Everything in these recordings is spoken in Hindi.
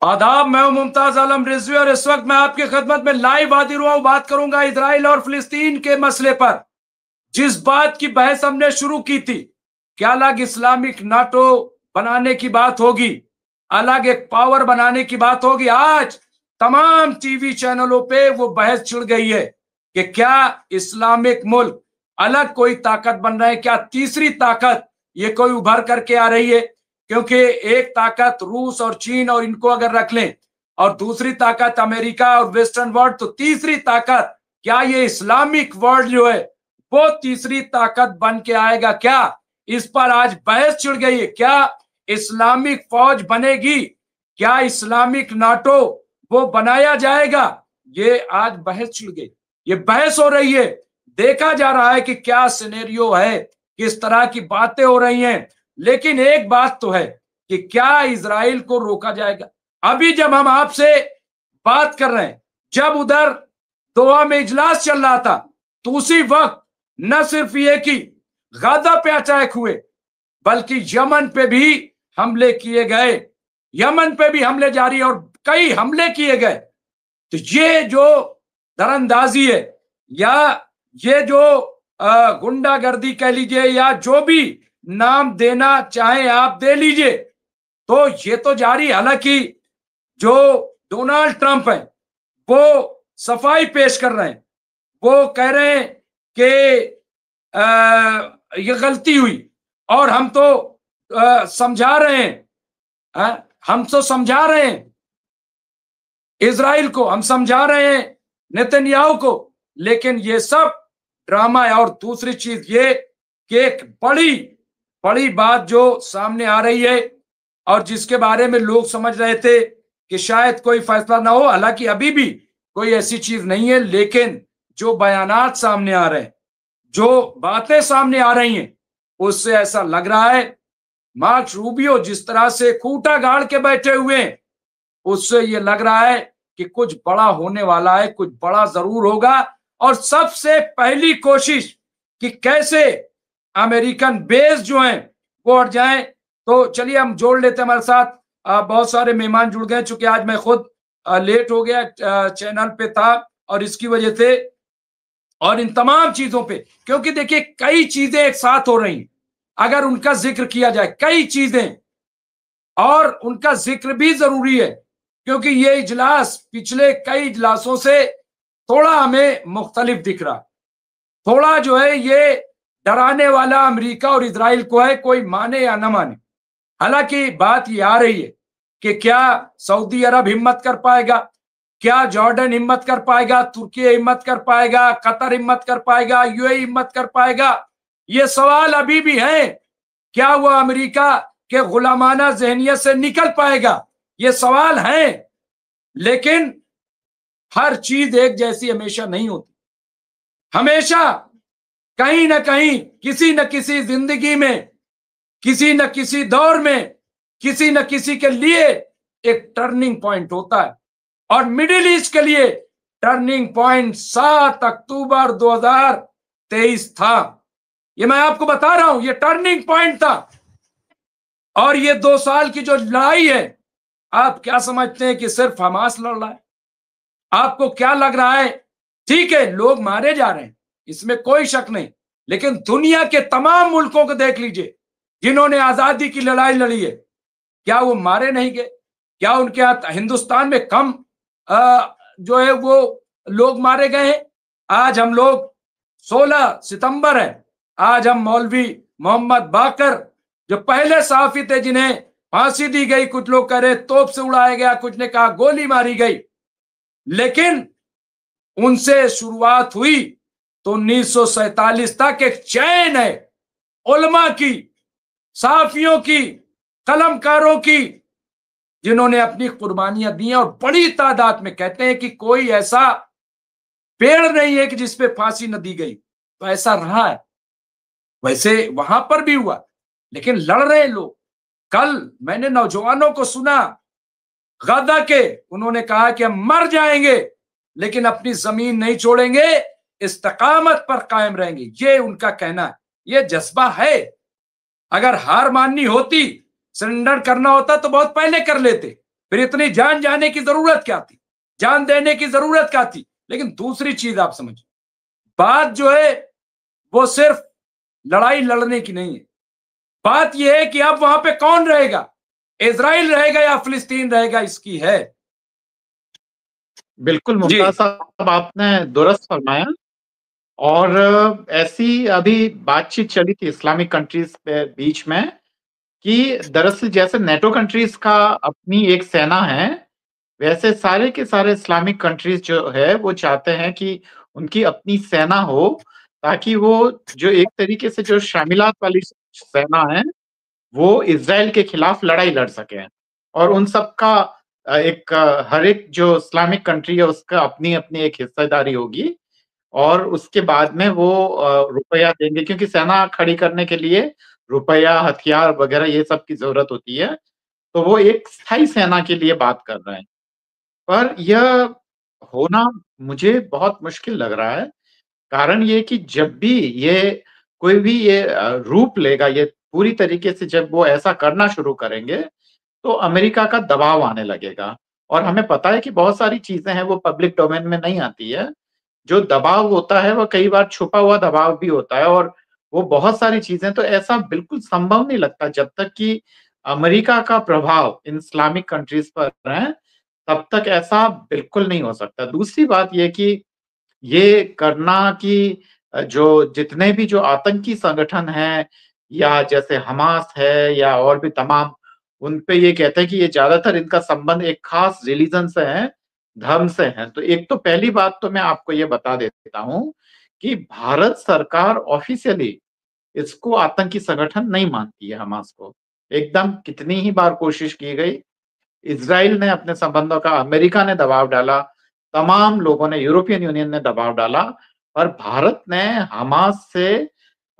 आदाब, मैं हूं मुमताज आलम रिजवी और इस वक्त मैं आपकी खिदमत में लाइव हाजिर हुआ हूं। बात करूंगा इजराइल और फिलिस्तीन के मसले पर। जिस बात की बहस हमने शुरू की थी कि अलग इस्लामिक नाटो बनाने की बात होगी, अलग एक पावर बनाने की बात होगी, आज तमाम टीवी चैनलों पे वो बहस छिड़ गई है कि क्या इस्लामिक मुल्क अलग कोई ताकत बन रहा है, क्या तीसरी ताकत ये कोई उभर करके आ रही है। क्योंकि एक ताकत रूस और चीन और इनको अगर रख लें और दूसरी ताकत अमेरिका और वेस्टर्न वर्ल्ड, तो तीसरी ताकत क्या ये इस्लामिक वर्ल्ड जो है वो तीसरी ताकत बन के आएगा क्या? इस पर आज बहस छिड़ गई है। क्या इस्लामिक फौज बनेगी, क्या इस्लामिक नाटो वो बनाया जाएगा? ये आज बहस छिड़ गई, ये बहस हो रही है। देखा जा रहा है कि क्या सिनेरियो है, किस तरह की बातें हो रही हैं। लेकिन एक बात तो है कि क्या इजराइल को रोका जाएगा? अभी जब हम आपसे बात कर रहे हैं, जब उधर दोहा में इजलास चल रहा था, तो उसी वक्त न सिर्फ ये कि गाजा पे अटैक हुए, बल्कि यमन पे भी हमले किए गए, यमन पे भी हमले जारी और कई हमले किए गए। तो ये जो दरअंदाजी है या ये जो गुंडागर्दी कह लीजिए या जो भी नाम देना चाहे आप दे लीजिए, तो ये तो जारी। हालांकि जो डोनाल्ड ट्रंप है वो सफाई पेश कर रहे हैं, वो कह रहे हैं कि ये गलती हुई और हम तो समझा रहे हैं, हम तो समझा रहे हैं इजराइल को, हम समझा रहे हैं नेतन्याहू को। लेकिन ये सब ड्रामा है। और दूसरी चीज ये कि एक बड़ी बात जो सामने आ रही है और जिसके बारे में लोग समझ रहे थे कि शायद कोई फैसला ना हो, हालांकि अभी भी कोई ऐसी चीज नहीं है, लेकिन जो बयानात सामने आ रहे हैं, जो बातें सामने आ रही हैं, उससे ऐसा लग रहा है मार्क रूबियो जिस तरह से खूंटा गाड़ के बैठे हुए हैं, उससे ये लग रहा है कि कुछ बड़ा होने वाला है, कुछ बड़ा जरूर होगा। और सबसे पहली कोशिश कि कैसे अमेरिकन बेस जो है वो हट जाए। तो चलिए हम जोड़ लेते हैं हमारे साथ, बहुत सारे मेहमान जुड़ गए, चूंकि आज मैं खुद लेट हो गया, चैनल पे था और इसकी वजह से और इन तमाम चीजों पे, क्योंकि देखिए कई चीजें एक साथ हो रही हैं, अगर उनका जिक्र किया जाए कई चीजें, और उनका जिक्र भी जरूरी है क्योंकि ये इजलास पिछले कई इजलासों से थोड़ा हमें मुख्तलिफ दिख रहा, थोड़ा जो है ये डराने वाला अमेरिका और इजराइल को है, कोई माने या ना माने। हालांकि बात ये आ रही है कि क्या सऊदी अरब हिम्मत कर पाएगा, क्या जॉर्डन हिम्मत कर पाएगा, तुर्की हिम्मत कर पाएगा, कतर हिम्मत कर पाएगा, यूएई हिम्मत कर पाएगा? ये सवाल अभी भी है। क्या वो अमेरिका के गुलामाना जहनियत से निकल पाएगा? ये सवाल है। लेकिन हर चीज एक जैसी हमेशा नहीं होती, हमेशा कहीं ना कहीं किसी न किसी जिंदगी में, किसी न किसी दौर में, किसी न किसी के लिए एक टर्निंग पॉइंट होता है। और मिडिल ईस्ट के लिए टर्निंग पॉइंट 7 अक्टूबर 2023 था। ये मैं आपको बता रहा हूं, ये टर्निंग पॉइंट था। और ये 2 साल की जो लड़ाई है, आप क्या समझते हैं कि सिर्फ हमास लड़ रहा है? आपको क्या लग रहा है? ठीक है, लोग मारे जा रहे हैं, इसमें कोई शक नहीं, लेकिन दुनिया के तमाम मुल्कों को देख लीजिए जिन्होंने आजादी की लड़ाई लड़ी है, क्या वो मारे नहीं गए? क्या उनके यहां हिंदुस्तान में कम जो है वो लोग मारे गए हैं? आज हम लोग 16 सितंबर है, आज हम मौलवी मोहम्मद बाकर जो पहले सहाफी थे जिन्हें फांसी दी गई, कुछ लोग कह रहे तोप से उड़ाया गया, कुछ ने कहा गोली मारी गई, लेकिन उनसे शुरुआत हुई तो 1947 तक एक चैन है उलमा की, सहाफियों की, कलमकारों की, जिन्होंने अपनी कुर्बानियां दी और बड़ी तादाद में। कहते हैं कि कोई ऐसा पेड़ नहीं है कि जिसपे फांसी न दी गई, तो ऐसा रहा है। वैसे वहां पर भी हुआ, लेकिन लड़ रहे लोग। कल मैंने नौजवानों को सुना गाजा के, उन्होंने कहा कि हम मर जाएंगे लेकिन अपनी जमीन नहीं छोड़ेंगे, इस्तकामत पर कायम रहेंगे। ये उनका कहना है, ये जज्बा है। अगर हार माननी होती, सरेंडर करना होता तो बहुत पहले कर लेते, फिर इतनी जान जाने की जरूरत क्या थी, जान देने की जरूरत क्या थी। लेकिन दूसरी चीज आप समझिए, बात जो है वो सिर्फ लड़ाई लड़ने की नहीं है। बात यह है कि अब वहां पे कौन रहेगा, इजराइल रहेगा या फिलिस्तीन रहेगा, इसकी है। बिल्कुल जी मुमताज साहब, आपने दुरुस्त फरमाया। और ऐसी अभी बातचीत चली थी इस्लामिक कंट्रीज के बीच में कि दरअसल जैसे नेटो कंट्रीज का अपनी एक सेना है, वैसे सारे के सारे इस्लामिक कंट्रीज जो है वो चाहते हैं कि उनकी अपनी सेना हो, ताकि वो जो एक तरीके से जो शामिलात वाली सेना है वो इजराइल के खिलाफ लड़ाई लड़ सके। और उन सब का एक हर एक जो इस्लामिक कंट्री है उसका अपनी अपनी एक हिस्सेदारी होगी, और उसके बाद में वो रुपया देंगे, क्योंकि सेना खड़ी करने के लिए रुपया, हथियार वगैरह ये सब की जरूरत होती है। तो वो एक स्थायी सेना के लिए बात कर रहे हैं। पर यह होना मुझे बहुत मुश्किल लग रहा है। कारण ये कि जब भी ये कोई भी ये रूप लेगा, ये पूरी तरीके से जब वो ऐसा करना शुरू करेंगे, तो अमेरिका का दबाव आने लगेगा। और हमें पता है कि बहुत सारी चीजें हैं वो पब्लिक डोमेन में नहीं आती है। जो दबाव होता है वो कई बार छुपा हुआ दबाव भी होता है, और वो बहुत सारी चीजें, तो ऐसा बिल्कुल संभव नहीं लगता जब तक कि अमेरिका का प्रभाव इन इस्लामिक कंट्रीज पर है, तब तक ऐसा बिल्कुल नहीं हो सकता। दूसरी बात ये कि ये करना कि जो जितने भी जो आतंकी संगठन हैं, या जैसे हमास है या और भी तमाम, उन पे ये कहते हैं कि ये ज्यादातर इनका संबंध एक खास रिलीजन से है, धर्म से है। तो एक तो पहली बात तो मैं आपको ये बता देता हूँ कि भारत सरकार ऑफिशियली इसको आतंकी संगठन नहीं मानती है, हमास को। एकदम कितनी ही बार कोशिश की गई, इजराइल ने अपने संबंधों का, अमेरिका ने दबाव डाला, तमाम लोगों ने, यूरोपियन यूनियन ने दबाव डाला, और भारत ने हमास से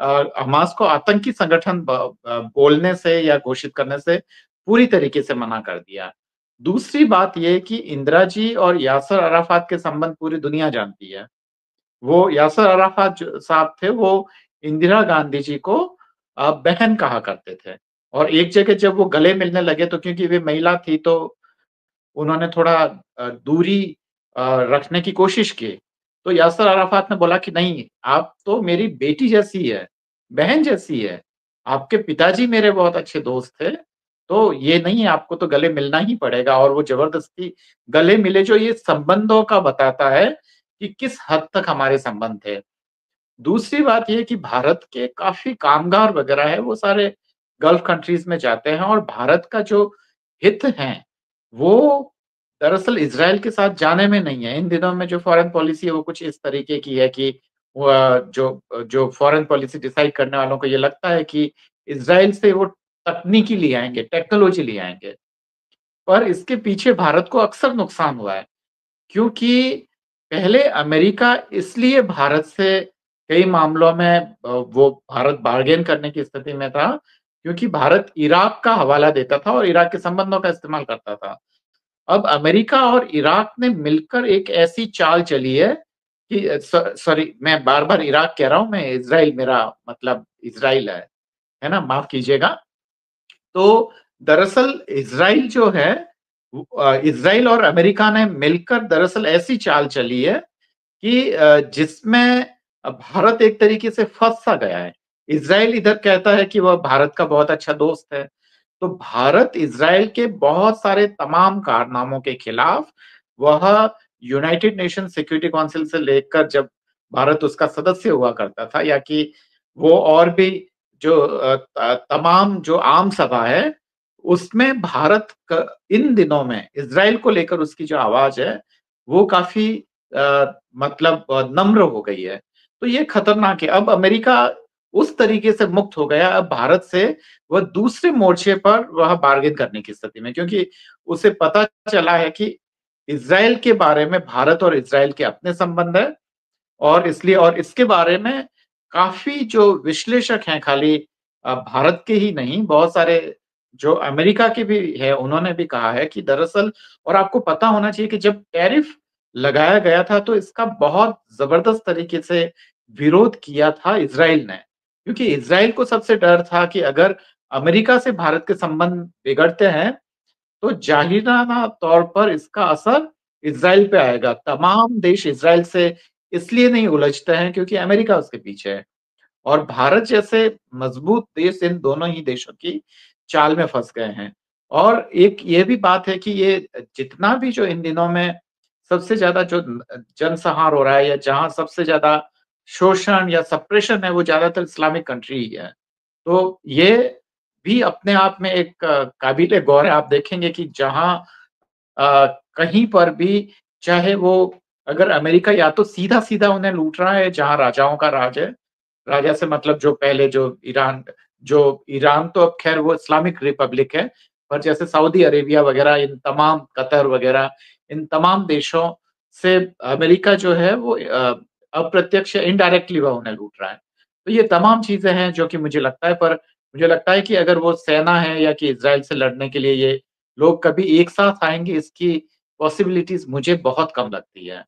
हमास को आतंकी संगठन बोलने से या घोषित करने से पूरी तरीके से मना कर दिया। दूसरी बात यह कि इंदिरा जी और यासर अराफात के संबंध पूरी दुनिया जानती है। वो यासर अराफात साहब थे, वो इंदिरा गांधी जी को बहन कहा करते थे। और एक जगह जब वो गले मिलने लगे, तो क्योंकि वे महिला थी तो उन्होंने थोड़ा दूरी रखने की कोशिश की। तो यासर अराफात ने बोला कि नहीं, आप तो मेरी बेटी जैसी है, बहन जैसी है, आपके पिताजी मेरे बहुत अच्छे दोस्त थे, तो ये नहीं, आपको तो गले मिलना ही पड़ेगा। और वो जबरदस्ती गले मिले, जो ये संबंधों का बताता है कि किस हद तक हमारे संबंध थे। दूसरी बात ये कि भारत के काफी कामगार वगैरह है वो सारे गल्फ कंट्रीज में जाते हैं, और भारत का जो हित है वो दरअसल इजराइल के साथ जाने में नहीं है। इन दिनों में जो फॉरेन पॉलिसी है वो कुछ इस तरीके की है कि जो जो फॉरेन पॉलिसी डिसाइड करने वालों को ये लगता है कि इजराइल से वो तकनीकी ले आएंगे, टेक्नोलॉजी ले आएंगे। पर इसके पीछे भारत को अक्सर नुकसान हुआ है, क्योंकि पहले अमेरिका इसलिए भारत से कई मामलों में वो भारत बार्गेन करने की स्थिति में था, क्योंकि भारत इराक का हवाला देता था और इराक के संबंधों का इस्तेमाल करता था। अब अमेरिका और इराक ने मिलकर एक ऐसी चाल चली है कि सॉरी, मैं बार-बार इराक कह रहा हूँ, मैं इज़राइल, मेरा मतलब इज़राइल है ना? माफ कीजिएगा। तो दरअसल इज़राइल जो है, इज़राइल और अमेरिका ने मिलकर दरअसल ऐसी चाल चली है कि जिसमें भारत एक तरीके से फँस सा गया है। इज़राइल इधर कहता है कि वह भारत का बहुत अच्छा दोस्त है, तो भारत इज़राइल के बहुत सारे तमाम कारनामों के खिलाफ वह यूनाइटेड नेशन सिक्योरिटी काउंसिल से लेकर, जब भारत उसका सदस्य हुआ करता था, या कि वो और भी जो तमाम जो आम सभा है, उसमें भारत इन दिनों में इज़राइल को लेकर उसकी जो आवाज है वो काफी मतलब नम्र हो गई है। तो ये खतरनाक है। अब अमेरिका उस तरीके से मुक्त हो गया, अब भारत से वह दूसरे मोर्चे पर वह बार्गेन करने की स्थिति में, क्योंकि उसे पता चला है कि इज़राइल के बारे में भारत और इज़राइल के अपने संबंध है, और इसलिए, और इसके बारे में काफी जो विश्लेषक हैं, खाली भारत के ही नहीं, बहुत सारे जो अमेरिका के भी है, उन्होंने भी कहा है कि दरअसल, और आपको पता होना चाहिए कि जब टैरिफ लगाया गया था तो इसका बहुत जबरदस्त तरीके से विरोध किया था इज़राइल ने, क्योंकि इज़राइल को सबसे डर था कि अगर अमेरिका से भारत के संबंध बिगड़ते हैं तो जाहिराना तौर पर इसका असर इज़राइल पे आएगा। तमाम देश इज़राइल से इसलिए नहीं उलझते हैं क्योंकि अमेरिका उसके पीछे है और भारत जैसे मजबूत देश इन दोनों ही देशों की चाल में फँस गए हैं। और एक ये भी बात है कि ये जितना भी जो इन दिनों में सबसे ज़्यादा जो जनसंहार हो रहा है या जहाँ सबसे ज़्यादा शोषण या सप्रेशन है, वो ज़्यादातर इस्लामिक कंट्री ही है। तो ये भी अपने आप में एक काबिल-ए-गौर है। आप देखेंगे कि जहाँ कहीं पर भी चाहे वो अगर अमेरिका या तो सीधा-सीधा उन्हें लूट रहा है, जहाँ राजाओं का राज है, राजा से मतलब जो ईरान तो अब ख़ैर वो इस्लामिक रिपब्लिक है, पर जैसे सऊदी अरेबिया वग़ैरह इन तमाम कतर वग़ैरह इन तमाम देशों से अमेरिका जो है वो अप्रत्यक्ष या इनडायरेक्टली वह उन्हें लूट रहा है। तो ये तमाम चीज़ें हैं जो कि मुझे लगता है पर मुझे लगता है कि अगर वो सेना है या कि इज़राइल से लड़ने के लिए ये लोग कभी एक साथ आएँगे इसकी पॉसिबिलिटीज़ मुझे बहुत कम लगती है।